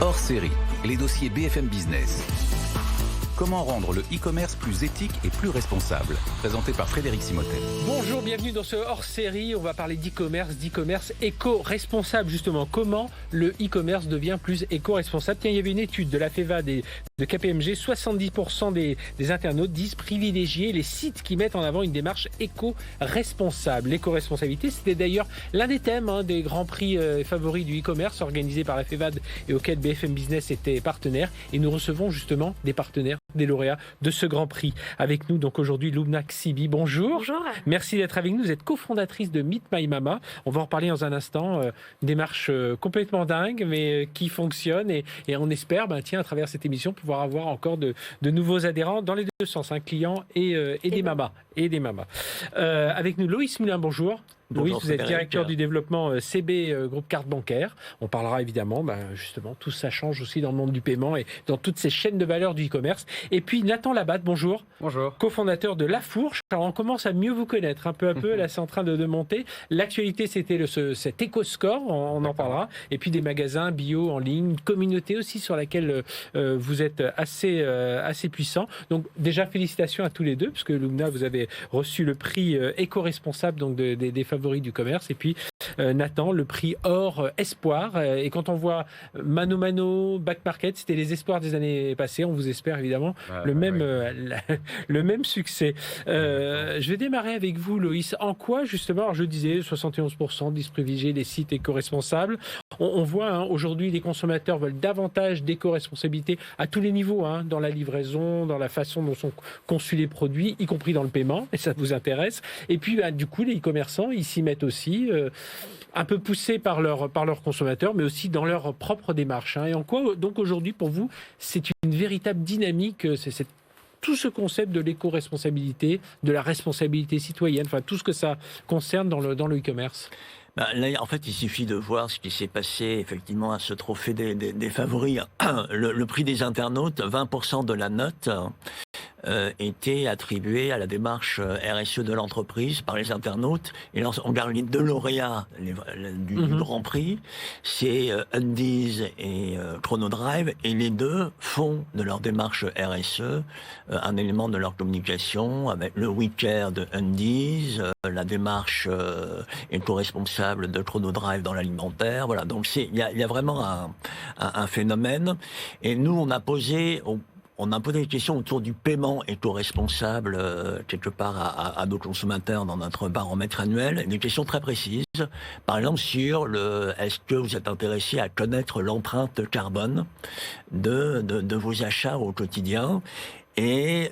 Hors série, les dossiers BFM Business. Comment rendre le e-commerce plus éthique et plus responsable? Présenté par Frédéric Simotel. Bonjour, bienvenue dans ce hors-série. On va parler d'e-commerce éco-responsable justement. Comment le e-commerce devient plus éco-responsable? Tiens, il y avait une étude de la FEVAD et de KPMG. 70% des internautes disent privilégier les sites qui mettent en avant une démarche éco-responsable. L'éco-responsabilité, c'était d'ailleurs l'un des thèmes des grands prix favoris du e-commerce organisés par la FEVAD et auquel BFM Business était partenaire. Et nous recevons justement des partenaires, des lauréats de ce grand prix. Avec nous donc aujourd'hui Lubna Ksibi. Bonjour. Bonjour. Merci d'être avec nous. Vous êtes cofondatrice de Meet My Mama. On va en reparler dans un instant. Une démarche complètement dingue, mais qui fonctionne. Et on espère, à travers cette émission, pouvoir avoir encore de nouveaux adhérents dans les deux sens, clients et des mamas. Avec nous Loïs Moulin, bonjour. Bonjour, Loïs, vous êtes Frédéric. directeur du développement CB Groupe Carte Bancaire. On parlera évidemment, justement, tout ça change aussi dans le monde du paiement et dans toutes ces chaînes de valeur du e-commerce. Et puis Nathan Labatte, bonjour. Bonjour. Cofondateur de La Fourche. Alors on commence à mieux vous connaître un peu à peu. Là, c'est en train de monter. L'actualité, c'était cet éco-score, on en parlera. Et puis des magasins bio en ligne, une communauté aussi sur laquelle vous êtes assez puissant. Donc déjà, félicitations à tous les deux, parce que Lubna, vous avez reçu le prix éco-responsable donc des favoris du commerce. Et puis Nathan, le prix Or Espoir. Et quand on voit Mano Mano, Back Market, c'était les espoirs des années passées. On vous espère évidemment le même succès. Je vais démarrer avec vous, Loïs. En quoi, justement, alors je disais 71% disent privilégier les sites éco-responsables. On voit aujourd'hui les consommateurs veulent davantage d'éco-responsabilité à tous les niveaux, dans la livraison, dans la façon dont sont conçus les produits, y compris dans le paiement, et ça vous intéresse. Et puis, du coup, les e-commerçants, ils s'y mettent aussi, un peu poussés par leurs consommateurs, mais aussi dans leur propre démarche. Et en quoi, donc, aujourd'hui, pour vous, c'est une véritable dynamique, c'est tout ce concept de l'éco-responsabilité, de la responsabilité citoyenne, enfin, tout ce que ça concerne dans le e-commerce? Là, en fait, il suffit de voir ce qui s'est passé effectivement à ce trophée des favoris. Le prix des internautes, 20% de la note était attribué à la démarche RSE de l'entreprise par les internautes. Et là, on garde les deux lauréats du Grand Prix, c'est Undies et Chronodrive, et les deux font de leur démarche RSE un élément de leur communication, avec le WeCare de Undies, la démarche éco-responsable de Chronodrive dans l'alimentaire. Voilà, donc il y a vraiment un phénomène. Et nous, on a posé des questions autour du paiement éco-responsable, quelque part à nos consommateurs dans notre baromètre annuel, des questions très précises. Par exemple, sur est-ce que vous êtes intéressé à connaître l'empreinte carbone de vos achats au quotidien? Et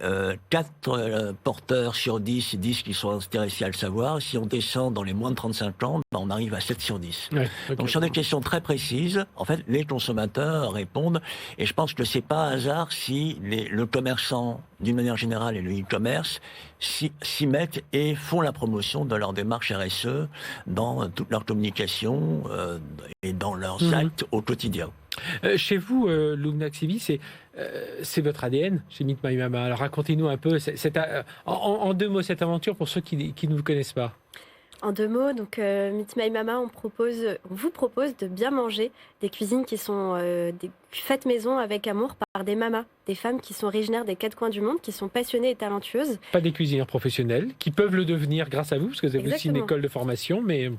4 porteurs sur 10 disent qu'ils sont intéressés à le savoir. Si on descend dans les moins de 35 ans, on arrive à 7 sur 10. Ouais, okay. Donc sur des questions très précises, en fait, les consommateurs répondent. Et je pense que c'est pas un hasard si le commerçant, d'une manière générale, et le e-commerce s'y mettent et font la promotion de leur démarche RSE dans toute leur communication et dans leurs actes au quotidien. Chez vous, Lubna Ksibi, c'est votre ADN chez Meet My Mama. Alors racontez-nous un peu, en 2 mots, cette aventure pour ceux qui ne vous connaissent pas. En 2 mots, donc Meet My Mama, on vous propose de bien manger des cuisines qui sont faites maison avec amour par des mamas, des femmes qui sont originaires des 4 coins du monde, qui sont passionnées et talentueuses. Pas des cuisinières professionnelles, qui peuvent le devenir grâce à vous, parce que vous avez aussi une école de formation, mais...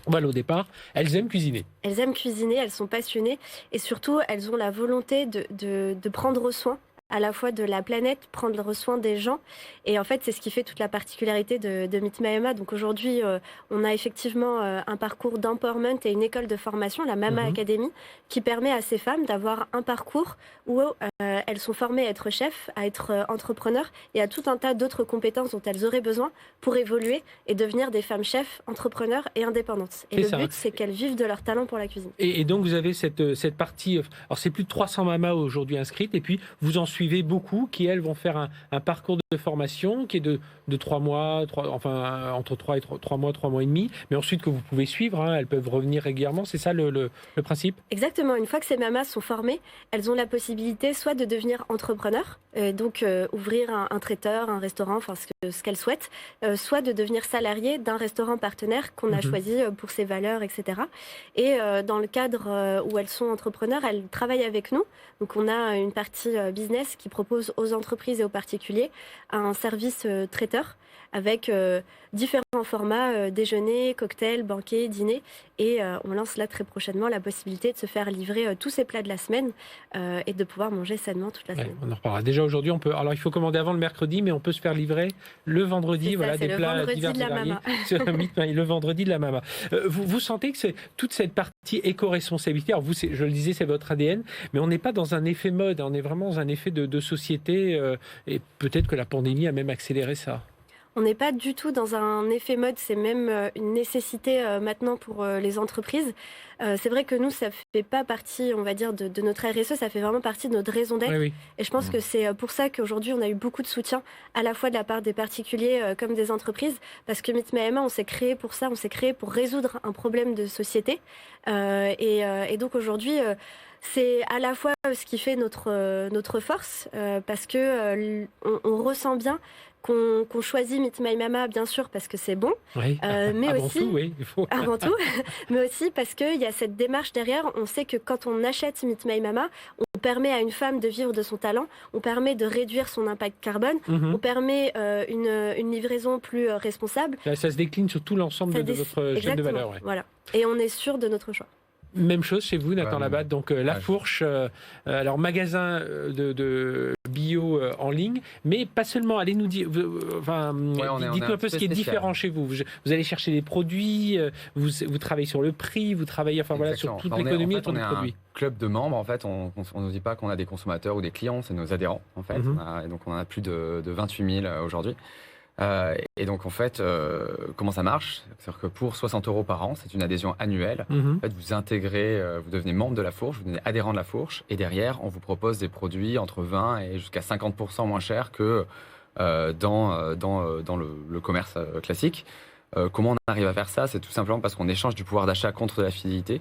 Voilà, au départ, elles aiment cuisiner. Elles aiment cuisiner, elles sont passionnées et surtout, elles ont la volonté de prendre soin à la fois de la planète, prendre soin des gens. Et en fait, c'est ce qui fait toute la particularité de Meet My Mama. Donc aujourd'hui, on a effectivement un parcours d'empowerment et une école de formation, la Mama Academy, qui permet à ces femmes d'avoir un parcours où elles sont formées à être chefs, à être entrepreneurs et à tout un tas d'autres compétences dont elles auraient besoin pour évoluer et devenir des femmes chefs, entrepreneurs et indépendantes. Et le but, c'est qu'elles vivent de leur talent pour la cuisine. Et donc, vous avez cette partie... Alors, c'est plus de 300 mamas aujourd'hui inscrites et puis vous en suivez suivez beaucoup, qui elles vont faire un parcours de formation qui est de 3 mois, entre 3 mois, 3 mois et demi, mais ensuite que vous pouvez suivre, elles peuvent revenir régulièrement, c'est ça le principe? Exactement, une fois que ces mamas sont formées, elles ont la possibilité soit de devenir entrepreneurs, donc ouvrir un traiteur, un restaurant, enfin ce qu'elles souhaitent, soit de devenir salariées d'un restaurant partenaire qu'on a choisi pour ses valeurs, etc. Et dans le cadre où elles sont entrepreneurs, elles travaillent avec nous. Donc on a une partie business qui propose aux entreprises et aux particuliers un service traiteur avec différents formats, déjeuner, cocktail, banquet, dîner. Et on lance là très prochainement la possibilité de se faire livrer tous ces plats de la semaine et de pouvoir manger sainement toute la semaine. On en reparlera. Déjà aujourd'hui, on peut. Alors il faut commander avant le mercredi, mais on peut se faire livrer le vendredi. Voilà, des plats divers et variés. Le vendredi de la mama. Vous sentez que c'est toute cette partie éco-responsabilité. Alors vous, je le disais, c'est votre ADN, mais on n'est pas dans un effet mode. On est vraiment dans un effet de société. Et peut-être que la pandémie a même accéléré ça. On n'est pas du tout dans un effet mode, c'est même une nécessité maintenant pour les entreprises. C'est vrai que nous, ça fait pas partie, on va dire, de notre RSE, ça fait vraiment partie de notre raison d'être. Oui. Et je pense que c'est pour ça qu'aujourd'hui, on a eu beaucoup de soutien, à la fois de la part des particuliers comme des entreprises, parce que Meet My Emma, on s'est créé pour ça, on s'est créé pour résoudre un problème de société. Et donc aujourd'hui, c'est à la fois ce qui fait notre force, parce que on ressent bien qu'on choisit Meet My Mama, bien sûr, parce que c'est bon, Oui. mais Avant aussi, tout, oui, il faut. avant tout, mais aussi parce qu'il y a cette démarche derrière. On sait que quand on achète Meet My Mama, on permet à une femme de vivre de son talent, on permet de réduire son impact carbone, on permet une livraison plus responsable. Là, ça se décline sur tout l'ensemble de votre chaîne de valeur. Ouais. Voilà. Et on est sûr de notre choix. Même chose chez vous, Nathan Labatte. Donc La Fourche, alors magasin de bio en ligne, mais pas seulement. Allez nous dire, dites-nous un peu ce qui est différent chez vous. Vous allez chercher des produits, vous travaillez sur le prix, vous travaillez sur toute l'économie autour du produit. Club de membres, en fait, on ne dit pas qu'on a des consommateurs ou des clients, c'est nos adhérents, en fait. Et donc on en a plus de 28 000 aujourd'hui. Et donc en fait, comment ça marche? C'est-à-dire que pour 60 € par an, c'est une adhésion annuelle. En fait, vous intégrez, vous devenez membre de La Fourche, vous devenez adhérent de La Fourche, et derrière, on vous propose des produits entre 20 et jusqu'à 50% moins chers que dans le commerce classique. Comment on arrive à faire ça? C'est tout simplement parce qu'on échange du pouvoir d'achat contre de la fidélité.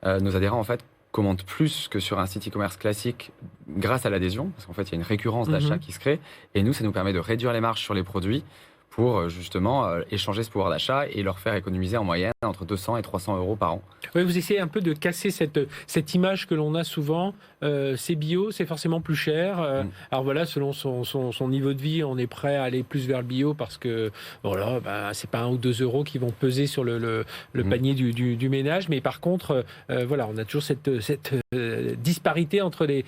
Nos adhérents, en fait, commandent plus que sur un site e-commerce classique grâce à l'adhésion, parce qu'en fait, il y a une récurrence d'achat qui se crée. Et nous, ça nous permet de réduire les marges sur les produits pour justement échanger ce pouvoir d'achat et leur faire économiser en moyenne entre 200 et 300 € par an. Oui, vous essayez un peu de casser cette image que l'on a souvent. C'est bio, c'est forcément plus cher. Alors voilà, selon son niveau de vie, on est prêt à aller plus vers le bio parce que c'est pas 1 ou 2 € qui vont peser sur le panier du ménage. Mais par contre, on a toujours cette disparité entre les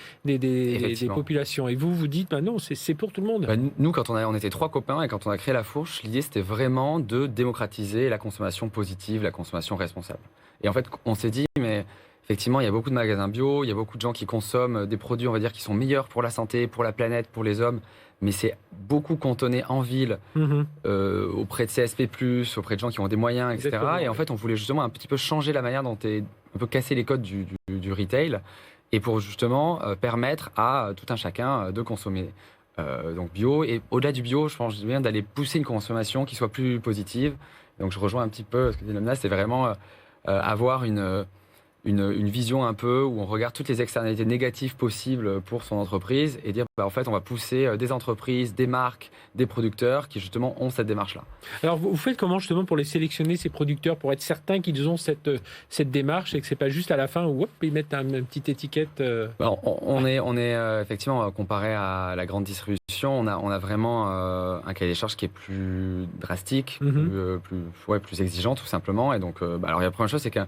populations. Et vous dites, non, c'est pour tout le monde. Nous, quand on était 3 copains et quand on a créé La Fourche, l'idée c'était vraiment de démocratiser la consommation positive, la consommation responsable. Et en fait, on s'est dit, mais effectivement, il y a beaucoup de magasins bio, il y a beaucoup de gens qui consomment des produits, on va dire, qui sont meilleurs pour la santé, pour la planète, pour les hommes, mais c'est beaucoup cantonné en ville, auprès de CSP+, auprès de gens qui ont des moyens, etc. Exactement. Et en fait, on voulait justement un petit peu changer la manière dont on peut casser les codes du retail, et pour justement permettre à tout un chacun de consommer donc bio. Et au-delà du bio, je pense bien d'aller pousser une consommation qui soit plus positive. Donc je rejoins un petit peu ce que dit Lemna, c'est vraiment avoir une vision un peu où on regarde toutes les externalités négatives possibles pour son entreprise et dire en fait on va pousser des entreprises, des marques, des producteurs qui justement ont cette démarche-là. Alors vous faites comment justement pour les sélectionner, ces producteurs, pour être certains qu'ils ont cette démarche et que c'est pas juste à la fin où ils mettent une petite étiquette on est effectivement, comparé à la grande distribution, on a vraiment un cahier des charges qui est plus drastique, plus exigeant tout simplement. Et donc alors la première chose c'est que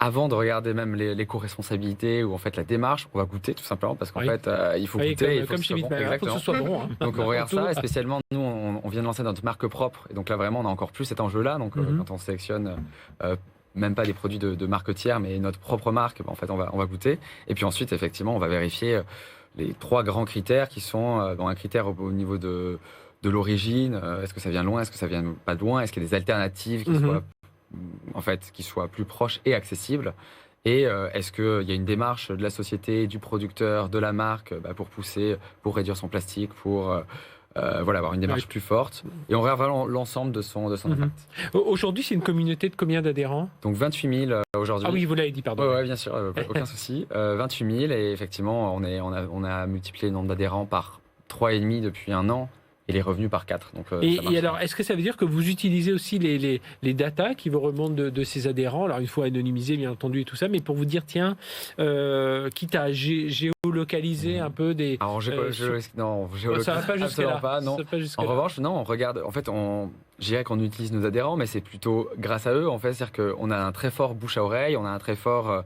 avant de regarder même l'éco-responsabilité ou en fait la démarche, on va goûter tout simplement parce qu'en fait il faut goûter. Comme chez Meet My Emma, il faut que ce soit bon. Donc on regarde ça et spécialement nous on vient de lancer notre marque propre et donc là vraiment on a encore plus cet enjeu-là. Donc quand on sélectionne même pas des produits de marque tiers mais notre propre marque, en fait on va goûter. Et puis ensuite effectivement on va vérifier les 3 grands critères qui sont un critère au niveau de l'origine. Est-ce que ça vient loin, est-ce que ça vient pas de loin, est-ce qu'il y a des alternatives qui soient plus proches et accessibles. Et est-ce qu'il y a une démarche de la société, du producteur, de la marque pour pousser, pour réduire son plastique, pour avoir une démarche plus forte. Et on regarde vraiment l'ensemble de son impact. Aujourd'hui, c'est une communauté de combien d'adhérents? Donc 28 000 aujourd'hui. Ah oui, vous l'avez dit, pardon. Oui, bien sûr, aucun souci. 28 000 et effectivement, on a multiplié le nombre d'adhérents par 3,5 depuis un an. Et les revenus par 4. Donc, et alors, est-ce que ça veut dire que vous utilisez aussi les datas qui vous remontent de ces adhérents? Alors, une fois anonymisés, bien entendu, et tout ça, mais pour vous dire, tiens, quitte à géolocaliser un peu des... Alors, non, ça va pas jusque-là. Pas, non. En revanche, non, on regarde... En fait, je dirais qu'on utilise nos adhérents, mais c'est plutôt grâce à eux, en fait. C'est-à-dire qu'on a un très fort bouche à oreille, on a un très fort...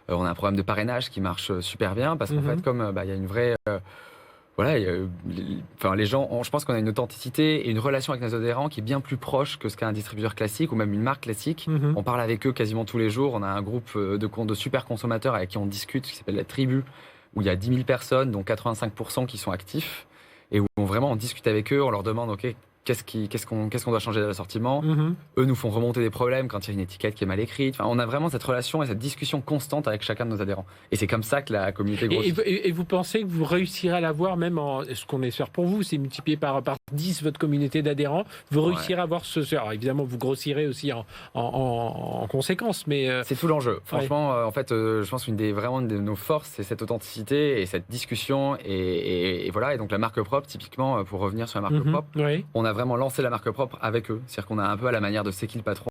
on a un programme de parrainage qui marche super bien, parce qu'en fait, comme il y a une vraie... les gens, je pense qu'on a une authenticité et une relation avec nos adhérents qui est bien plus proche que ce qu'a un distributeur classique ou même une marque classique. On parle avec eux quasiment tous les jours. On a un groupe de super consommateurs avec qui on discute, qui s'appelle la Tribu, où il y a 10 000 personnes, dont 85% qui sont actifs, et où on discute avec eux, on leur demande, OK, qu'est-ce qu'on doit changer de l'assortiment. Eux nous font remonter des problèmes quand il y a une étiquette qui est mal écrite. Enfin, on a vraiment cette relation et cette discussion constante avec chacun de nos adhérents. Et c'est comme ça que la communauté grossit. Et vous pensez que vous réussirez à l'avoir, même ce qu'on espère pour vous, c'est multiplié par 10 votre communauté d'adhérents. Vous réussirez à avoir alors évidemment, vous grossirez aussi en conséquence. Mais c'est tout l'enjeu. Franchement, en fait, je pense qu'une de nos forces, c'est cette authenticité et cette discussion. Et voilà. Et donc la marque propre, typiquement, pour revenir sur la marque propre, on a vraiment lancé la marque propre avec eux. C'est-à-dire qu'on a un peu à la manière de C'est qui le patron,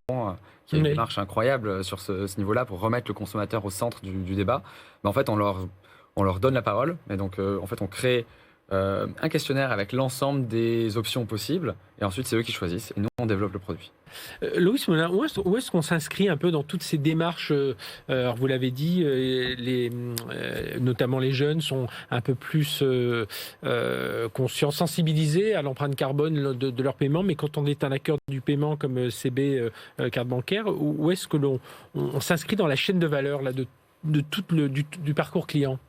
qui a une démarche incroyable sur ce niveau-là pour remettre le consommateur au centre du débat. Mais en fait, on leur donne la parole. Et donc, en fait, on crée un questionnaire avec l'ensemble des options possibles. Et ensuite, c'est eux qui choisissent. Et nous, on développe le produit. Loïs Molin, où est-ce qu'on s'inscrit un peu dans toutes ces démarches? Alors vous l'avez dit, notamment les jeunes sont un peu plus conscients, sensibilisés à l'empreinte carbone de leur paiement, mais quand on est un acteur du paiement comme CB, carte bancaire, où est-ce que l'on s'inscrit dans la chaîne de valeur là, de tout du parcours client?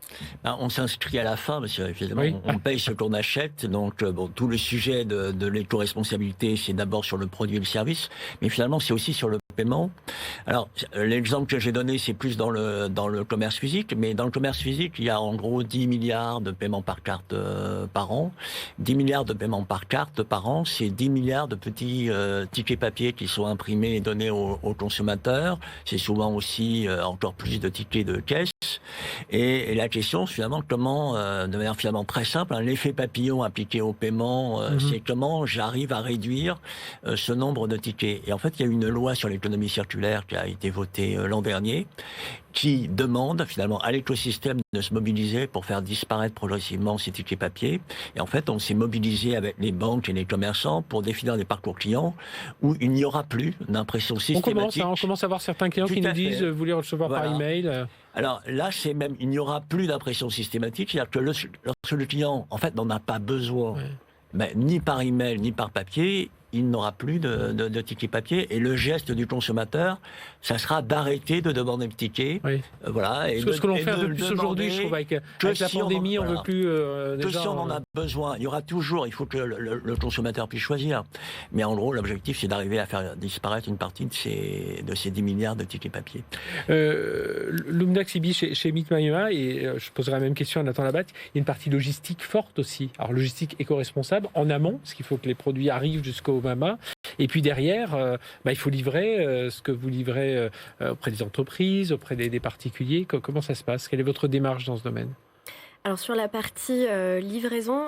On s'inscrit à la fin, parce qu'évidemment, on paye ce qu'on achète. Donc, tout le sujet de l'éco-responsabilité, c'est d'abord sur le produit et le service, mais finalement, c'est aussi sur le paiement. Alors, l'exemple que j'ai donné, c'est plus dans le commerce physique, mais dans le commerce physique, il y a en gros 10 milliards de paiements par carte par an. 10 milliards de paiements par carte par an, c'est 10 milliards de petits tickets papier qui sont imprimés et donnés aux consommateurs. C'est souvent aussi encore plus de tickets de caisse. Et la question, finalement, comment, de manière finalement très simple, l'effet papillon appliqué au paiement, c'est comment j'arrive à réduire ce nombre de tickets. Et en fait, il y a une loi sur l'économie circulaire qui a été votée l'an dernier, qui demande finalement à l'écosystème de se mobiliser pour faire disparaître progressivement ces tickets papier. Et en fait, on s'est mobilisé avec les banques et les commerçants pour définir des parcours clients où il n'y aura plus d'impression systématique. On commence à voir certains clients qui nous disent vous voulez recevoir par email. Alors là, c'est même, il n'y aura plus d'impression systématique, c'est-à-dire que lorsque le client, en fait, n'en a pas besoin, ni par email, ni par papier, il n'aura plus de ticket papier. Et le geste du consommateur, ça sera d'arrêter de demander le ticket. Voilà. Et ce que l'on fait un peu plus aujourd'hui, je trouve, avec la pandémie, on ne veut plus... que si on en a besoin, il y aura toujours, il faut que le consommateur puisse choisir. Mais en gros, l'objectif, c'est d'arriver à faire disparaître une partie de ces 10 milliards de tickets papier. Lumna Xibi, chez Meet Mayema, et je poserai la même question à Nathan Labatte, il y a une partie logistique forte aussi. Alors, logistique éco-responsable, en amont, parce qu'il faut que les produits arrivent jusqu'au Mama. Et puis derrière, il faut livrer ce que vous livrez auprès des entreprises, auprès des particuliers. Comment ça se passe? Quelle est votre démarche dans ce domaine? Alors sur la partie livraison...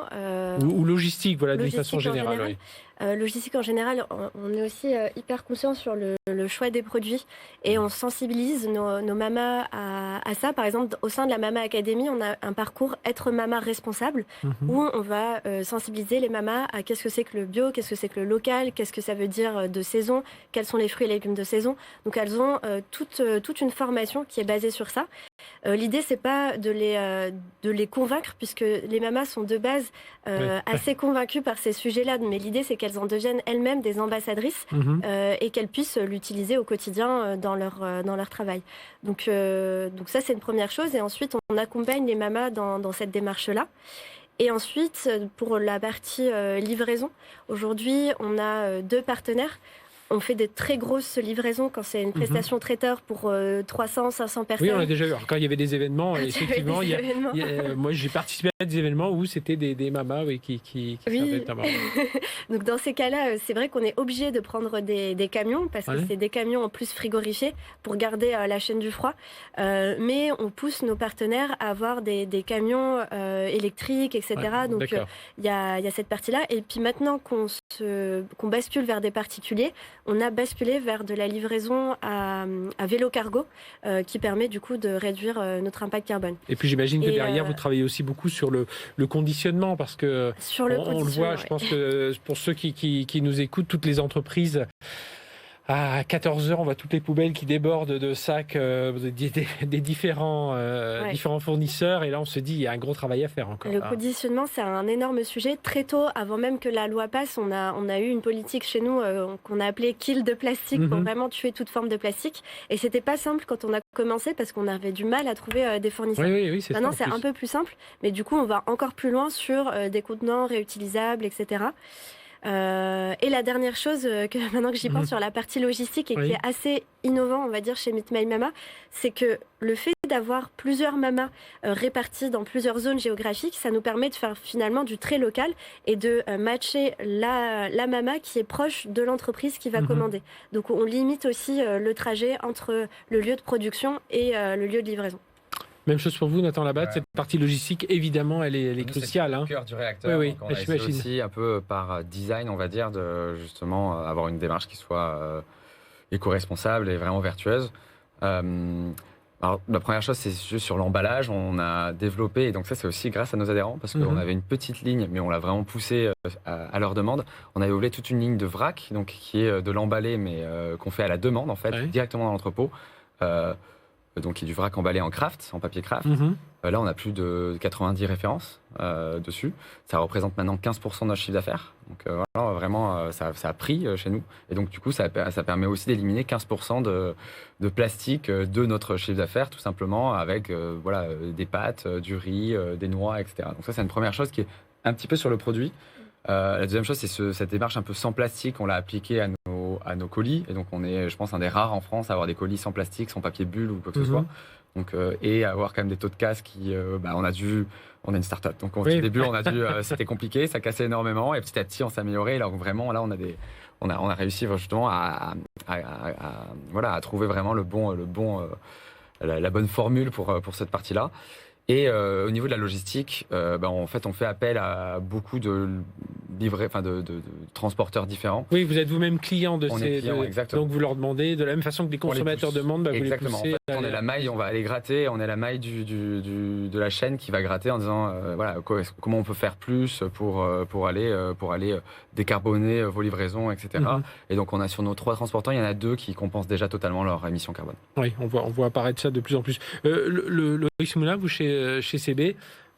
ou logistique, voilà, d'une façon générale. Logistique en général, on est aussi hyper conscient sur le choix des produits et on sensibilise nos mamas à ça. Par exemple, au sein de la Mama Academy, on a un parcours Être Mama Responsable où on va sensibiliser les mamas à qu'est-ce que c'est que le bio, qu'est-ce que c'est que le local, qu'est-ce que ça veut dire de saison, quels sont les fruits et légumes de saison. Donc elles ont toute une formation qui est basée sur ça. L'idée, c'est pas de les convaincre puisque les mamas sont de base assez convaincues par ces sujets-là, mais l'idée, c'est qu'elles en deviennent elles-mêmes des ambassadrices et qu'elles puissent l'utiliser au quotidien dans leur travail. Donc ça, c'est une première chose. Et ensuite, on accompagne les mamas dans cette démarche-là. Et ensuite, pour la partie livraison, aujourd'hui, on a 2 partenaires. on fait des très grosses livraisons quand c'est une prestation traiteur pour 300, 500 personnes. Oui, on l'a déjà vu. Alors, quand il y avait des événements, effectivement, moi j'ai participé à des événements où c'était des mamas qui servaient notamment. Donc dans ces cas-là, c'est vrai qu'on est obligé de prendre des camions parce que c'est des camions en plus frigorifiés pour garder la chaîne du froid. Mais on pousse nos partenaires à avoir des camions électriques, etc. Donc il y a cette partie-là. Et puis maintenant qu'on bascule vers des particuliers, on a basculé vers de la livraison à vélo cargo qui permet du coup de réduire notre impact carbone. Et puis j'imagine que derrière, vous travaillez aussi beaucoup sur le conditionnement parce que on le voit, je pense que pour ceux qui nous écoutent, toutes les entreprises, à 14h, on voit toutes les poubelles qui débordent de sacs des différents fournisseurs. Et là, on se dit, il y a un gros travail à faire encore. Le conditionnement, c'est un énorme sujet. Très tôt, avant même que la loi passe, on a eu une politique chez nous qu'on a appelée kill de plastique pour vraiment tuer toute forme de plastique. Et c'était pas simple quand on a commencé parce qu'on avait du mal à trouver des fournisseurs. Oui, c'est Maintenant, c'est un peu plus simple. Mais du coup, on va encore plus loin sur des contenants réutilisables, etc. Et la dernière chose que maintenant que j'y pense sur la partie logistique et qui est assez innovant, on va dire, chez Meet My Mama, c'est que le fait d'avoir plusieurs mamas réparties dans plusieurs zones géographiques, ça nous permet de faire finalement du très local et de matcher la mama qui est proche de l'entreprise qui va commander. Donc on limite aussi le trajet entre le lieu de production et le lieu de livraison. Même chose pour vous, Nathan Labatte. Cette partie logistique, évidemment, elle est cruciale. C'est le cœur du réacteur. Oui, on a essayé aussi un peu par design, on va dire, de justement avoir une démarche qui soit éco-responsable et vraiment vertueuse. Alors, la première chose, c'est juste sur l'emballage. On a développé, et donc ça, c'est aussi grâce à nos adhérents, parce qu'on avait une petite ligne, mais on l'a vraiment poussée à leur demande. On a développé toute une ligne de vrac, donc qui est de l'emballé, mais qu'on fait à la demande, en fait, directement dans l'entrepôt. Donc, qui est du vrac emballé en craft, en papier craft. Là, on a plus de 90 références dessus. Ça représente maintenant 15% de notre chiffre d'affaires. Donc, voilà, vraiment, ça a pris chez nous. Et donc, du coup, ça permet aussi d'éliminer 15% de plastique de notre chiffre d'affaires, tout simplement, avec des pâtes, du riz, des noix, etc. Donc, ça, c'est une première chose qui est un petit peu sur le produit. La deuxième chose, c'est cette démarche un peu sans plastique. On l'a appliquée à nos colis. Et donc, on est, je pense, un des rares en France à avoir des colis sans plastique, sans papier bulle ou quoi que ce soit. Donc, et avoir quand même des taux de casse qui... on est une start-up. Donc, au début, c'était compliqué, ça cassait énormément. Et petit à petit, on s'est amélioré. Alors, vraiment, là, on a réussi justement à trouver vraiment la bonne formule pour cette partie-là. Et au niveau de la logistique, en fait, on fait appel à beaucoup de transporteurs différents. Oui, vous êtes vous-même client de ces... exactement. Donc vous leur demandez, de la même façon que les consommateurs demandent, vous les poussez. En fait, on est la maille, on va aller gratter, on est la maille de la chaîne qui va gratter en disant comment on peut faire plus pour aller décarboner vos livraisons, etc. Et donc on a sur nos 3 transporteurs, il y en a 2 qui compensent déjà totalement leur émission carbone. Oui, on voit apparaître ça de plus en plus. Loïs Moulin, vous chez CB,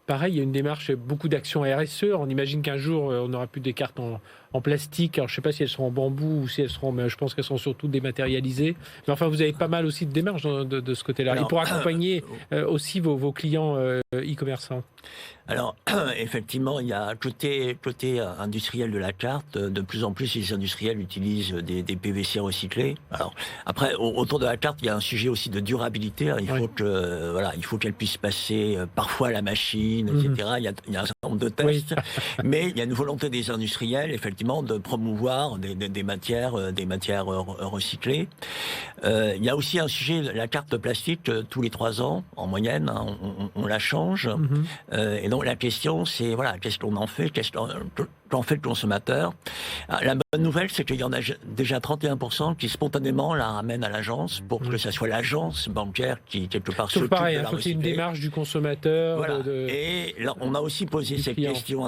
pareil, il y a une démarche, beaucoup d'actions RSE. On imagine qu'un jour, on n'aura plus des cartes en plastique. Alors, je ne sais pas si elles seront en bambou ou si elles seront... Mais je pense qu'elles seront surtout dématérialisées. Mais enfin, vous avez pas mal aussi de démarches de ce côté-là. Et pour accompagner aussi vos clients e-commerçants. Alors, effectivement, il y a côté industriel de la carte, de plus en plus, les industriels utilisent des PVC recyclés. Alors, après, autour de la carte, il y a un sujet aussi de durabilité. Alors, il faut qu'elle puisse passer parfois à la machine, etc. Il y a un certain nombre de tests. Mais il y a une volonté des industriels, effectivement, de promouvoir des matières recyclées. Il y a aussi un sujet, la carte plastique, tous les 3 ans, en moyenne, hein, on la change. Et donc la question, c'est qu'est-ce qu'on en fait, qu'est-ce qu'en fait le consommateur. La bonne nouvelle, c'est qu'il y en a déjà 31% qui spontanément la ramènent à l'agence pour que ça soit l'agence bancaire qui quelque part s'occupe de la recycler. Il faut qu'il y ait une démarche du consommateur. Voilà. Et là, on a aussi posé cette question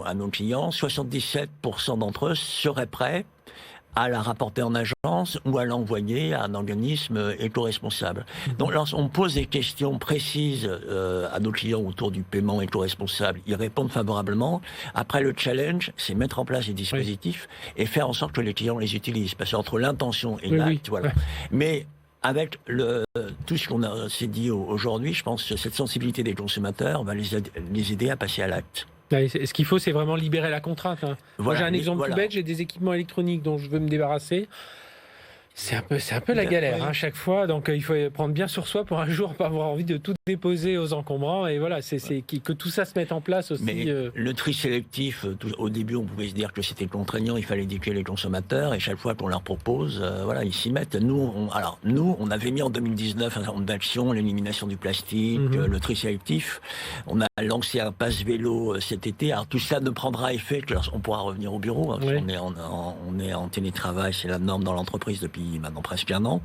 à nos clients. 77% d'entre eux seraient prêts à la rapporter en agence ou à l'envoyer à un organisme éco-responsable. Donc lorsqu'on pose des questions précises à nos clients autour du paiement éco-responsable, ils répondent favorablement. Après, le challenge, c'est mettre en place des dispositifs et faire en sorte que les clients les utilisent. Parce qu'entre l'intention et l'acte, Mais avec tout ce qu'on s'est dit aujourd'hui, je pense que cette sensibilité des consommateurs va les aider à passer à l'acte. Ce qu'il faut, c'est vraiment libérer la contrainte. Moi, j'ai un exemple tout bête, j'ai des équipements électroniques dont je veux me débarrasser. C'est un peu la galère à chaque fois, donc il faut prendre bien sur soi pour un jour pas avoir envie de tout déposer aux encombrants, et voilà, que tout ça se mette en place aussi. Mais le tri sélectif, au début on pouvait se dire que c'était contraignant, il fallait éduquer les consommateurs, et chaque fois qu'on leur propose, voilà, ils s'y mettent. Nous, on avait mis en 2019 un certain nombre d'actions, l'élimination du plastique, le tri sélectif. On a lancé un pass vélo cet été. Alors tout ça ne prendra effet que lorsqu'on pourra revenir au bureau. Hein, parce on est en télétravail, c'est la norme dans l'entreprise depuis maintenant presque un an.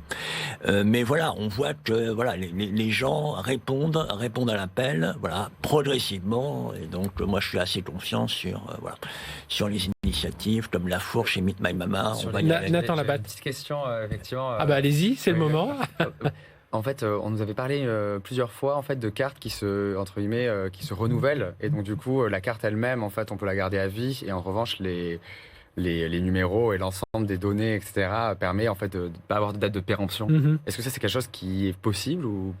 Mais voilà, on voit que voilà, les gens répondent à l'appel, voilà, progressivement. Et donc moi, je suis assez confiant sur les initiatives comme La Fourche et Meet My Mama. Nathan Labatte. Une petite question, effectivement. Allez-y, c'est le moment. En fait, on nous avait parlé plusieurs fois en fait de cartes qui se entre guillemets qui se renouvellent, et donc du coup la carte elle-même en fait on peut la garder à vie, et en revanche les numéros et l'ensemble des données, etc., permet en fait de ne pas avoir de date de péremption. Est-ce que ça, c'est quelque chose qui est possible ou...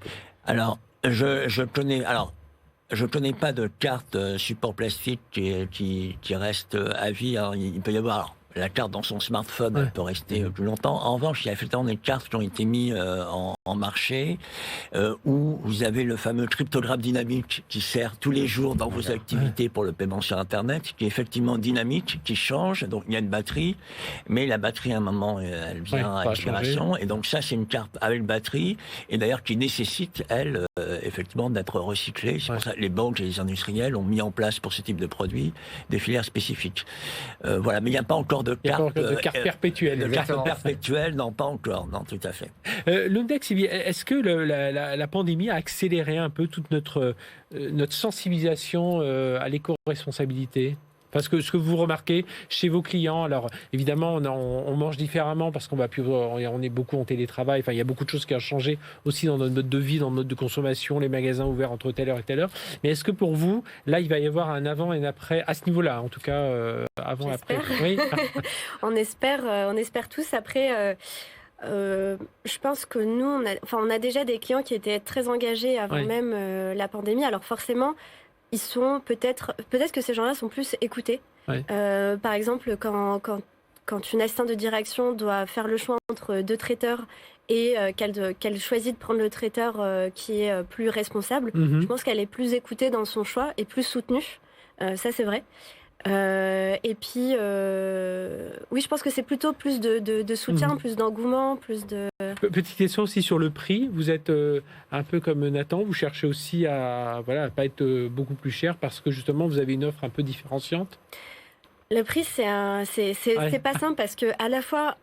Alors, je connais pas de carte support plastique qui reste à vie. Hein. Il peut y avoir... Alors, la carte dans son smartphone, elle peut rester plus longtemps. En revanche, il y a effectivement des cartes qui ont été mises en marché où vous avez le fameux cryptogramme dynamique qui sert tous les jours dans vos activités pour le paiement sur Internet, qui est effectivement dynamique, qui change. Donc, il y a une batterie, mais la batterie, à un moment, elle vient à expiration. Et donc, ça, c'est une carte avec batterie, et d'ailleurs qui nécessite, elle, effectivement, d'être recyclée. C'est pour ça que les banques et les industriels ont mis en place pour ce type de produits des filières spécifiques. Voilà, mais il n'y a pas encore de carte perpétuelle. De carte perpétuelle, non, pas encore, non, tout à fait. Lundex, est-ce que la pandémie a accéléré un peu toute notre sensibilisation à l'éco-responsabilité ? Parce que ce que vous remarquez chez vos clients, alors évidemment on mange différemment parce on est beaucoup en télétravail, enfin il y a beaucoup de choses qui ont changé aussi dans notre mode de vie, dans notre mode de consommation, les magasins ouverts entre telle heure et telle heure. Mais est-ce que pour vous, là il va y avoir un avant et un après, à ce niveau-là en tout cas, avant, après oui. on espère tous. Après... je pense que nous, on a déjà des clients qui étaient très engagés avant même la pandémie. Alors forcément, ils sont peut-être que ces gens-là sont plus écoutés. Par exemple, quand une assistante de direction doit faire le choix entre deux traiteurs et qu'elle choisit de prendre le traiteur qui est plus responsable, je pense qu'elle est plus écoutée dans son choix et plus soutenue. Ça, c'est vrai. Et puis, oui, je pense que c'est plutôt plus de soutien, plus d'engouement, plus de... Petite question aussi sur le prix. Vous êtes un peu comme Nathan, vous cherchez aussi à pas être beaucoup plus cher parce que justement vous avez une offre un peu différenciante. Le prix, c'est pas simple parce que à la fois,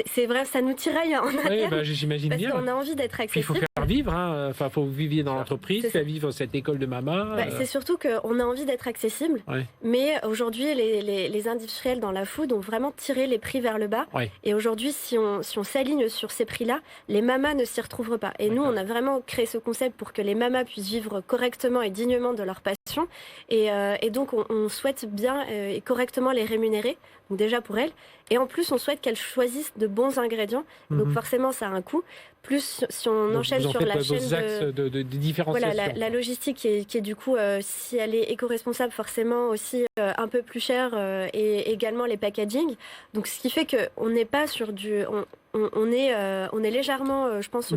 c'est vrai, ça nous tiraille en arrière. Oui, j'imagine parce bien. qu'on a envie d'être accessible. Il faut faire vivre, hein. Enfin, faut vivre dans l'entreprise, faire vivre cette école de Mama. C'est surtout qu'on a envie d'être accessible, mais aujourd'hui, les industriels dans la food ont vraiment tiré les prix vers le bas. Et aujourd'hui, si on s'aligne sur ces prix-là, les mamas ne s'y retrouvent pas. Et nous, on a vraiment créé ce concept pour que les mamas puissent vivre correctement et dignement de leur passion. Et donc, on souhaite bien et correctement les rémunérer, donc déjà pour elles, et en plus on souhaite qu'elles choisissent de bons ingrédients, donc forcément ça a un coût, plus si on enchaîne sur la chaîne de différenciation. Voilà, la logistique qui est du coup, si elle est éco-responsable, forcément aussi un peu plus chère, et également les packaging, donc ce qui fait qu'on n'est pas sur du... On est légèrement, je pense,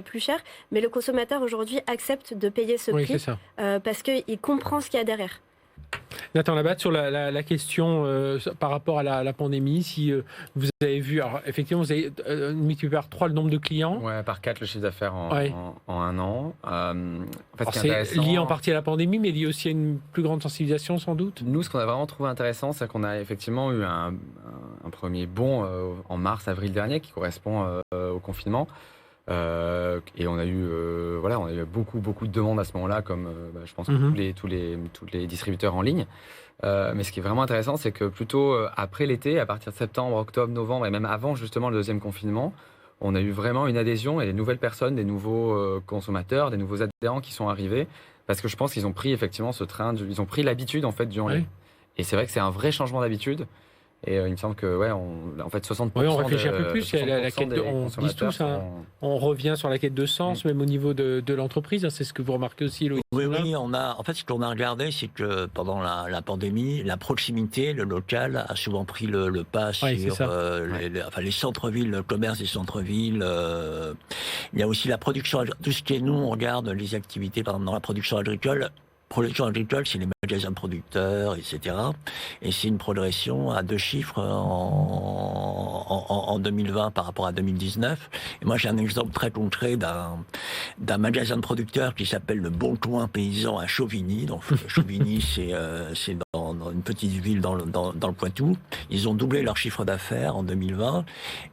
plus cher, mais le consommateur aujourd'hui accepte de payer ce prix parce qu'il comprend ce qu'il y a derrière. Nathan Labatte, sur la question par rapport à la pandémie, si vous avez vu, alors effectivement, vous avez multiplié par 3 le nombre de clients. Ouais, par 4 le chiffre d'affaires en un an. En fait, c'est lié en partie à la pandémie, mais lié aussi à une plus grande sensibilisation, sans doute. Nous, ce qu'on a vraiment trouvé intéressant, c'est qu'on a effectivement eu un premier bond en mars-avril dernier qui correspond au confinement. Et on a eu beaucoup de demandes à ce moment-là, comme je pense que tous les distributeurs en ligne. Mais ce qui est vraiment intéressant, c'est que plutôt après l'été, à partir de septembre, octobre, novembre, et même avant justement le deuxième confinement, on a eu vraiment une adhésion et des nouvelles personnes, des nouveaux consommateurs, des nouveaux adhérents qui sont arrivés, parce que je pense qu'ils ont pris effectivement ce train, ils ont pris l'habitude en fait du en ligne. Et c'est vrai que c'est un vrai changement d'habitude. Et il me semble que, en fait, 60%. Oui, on réfléchit un peu plus. 60% On dit tous, on revient sur la quête de sens, même au niveau de l'entreprise. Hein, c'est ce que vous remarquez aussi, Loïc. Oui, en fait, ce qu'on a regardé, c'est que pendant la pandémie, la proximité, le local a souvent pris le pas sur les centres-villes, le commerce des centres-villes. Il y a aussi la production, tout ce qui est, nous, on regarde les activités, par exemple, dans la production agricole. Production agricole, c'est les magasins producteurs, etc. Et c'est une progression à 2 chiffres en 2020 par rapport à 2019. Et moi, j'ai un exemple très concret d'un magasin de producteurs qui s'appelle le Bon Coin Paysan à Chauvigny. Donc, Chauvigny, c'est dans une petite ville dans le Poitou. Ils ont doublé leur chiffre d'affaires en 2020.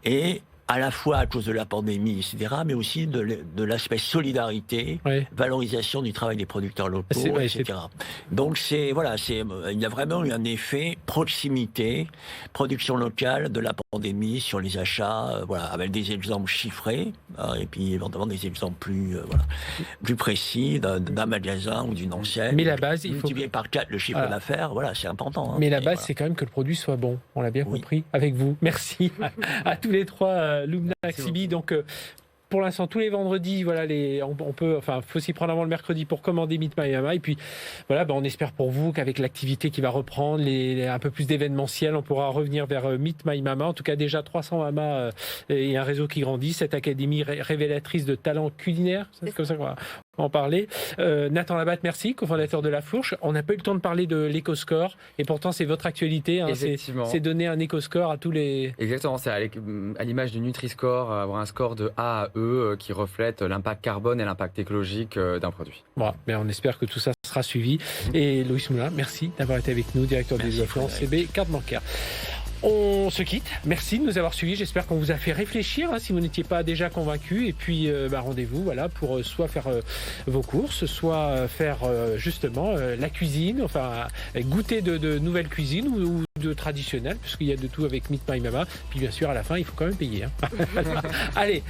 Et à la fois à cause de la pandémie, etc., mais aussi de l'aspect solidarité, valorisation du travail des producteurs locaux, etc. Donc il y a vraiment eu un effet proximité, production locale de la pandémie sur les achats, avec des exemples chiffrés, et puis éventuellement des exemples plus précis d'un magasin ou d'une enseigne. Mais la base, il faut multiplier par 4 le chiffre d'affaires, c'est important. Mais la base, c'est quand même que le produit soit bon. On l'a bien compris avec vous. Merci à tous les trois. Lumna, Xibi, donc pour l'instant tous les vendredis, faut s'y prendre avant le mercredi pour commander Meet My Mama, et puis on espère pour vous qu'avec l'activité qui va reprendre, un peu plus d'événementiel, on pourra revenir vers Meet My Mama. En tout cas, déjà 300 mamas et un réseau qui grandit, cette académie révélatrice de talents culinaires, c'est comme ça qu'on va en parler. Nathan Labatte, merci, cofondateur de La Fourche. On n'a pas eu le temps de parler de l'éco-score, et pourtant c'est votre actualité, hein, c'est donner un éco-score à tous les... Exactement, c'est à l'image du Nutri-Score, avoir un score de A à E qui reflète l'impact carbone et l'impact écologique d'un produit. Mais on espère que tout ça sera suivi. Et Loïc Moulin, merci d'avoir été avec nous, directeur du développement CB Carte Bancaire. On se quitte. Merci de nous avoir suivis. J'espère qu'on vous a fait réfléchir, si vous n'étiez pas déjà convaincu. Et puis, rendez-vous pour soit faire vos courses, soit faire justement la cuisine, goûter de nouvelles cuisines ou de traditionnelles, puisqu'il y a de tout avec Meet My Mama. Puis bien sûr, à la fin, il faut quand même payer. Allez.